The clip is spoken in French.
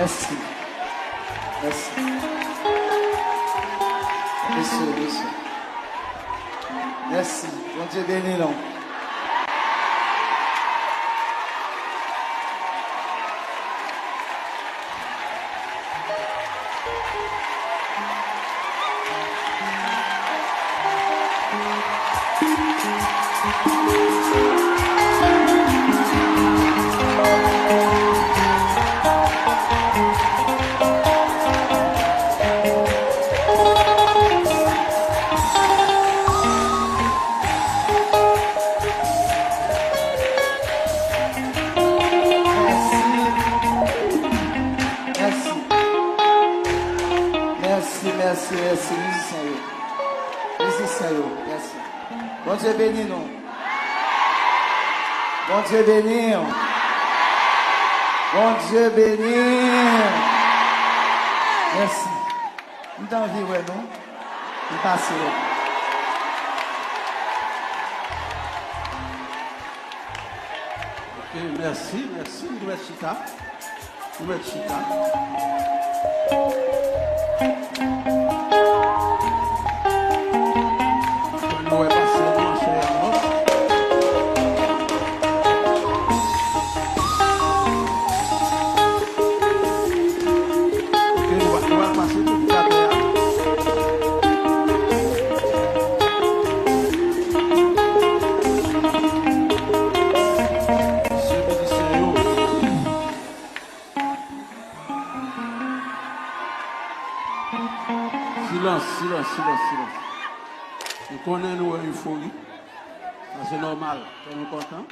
Merci. Merci. Monsieur. Merci. Bon Dieu béni, non. Merci, musicien. Merci. Bon Dieu béni, non. Bon Dieu béni. Bon Dieu béni. Merci. Nous t'en vivons, non? Nous passons. Ok, merci. Nous mettons Chita. Silence. Nous connaissons une euphorie. C'est normal. Nous sommes contents.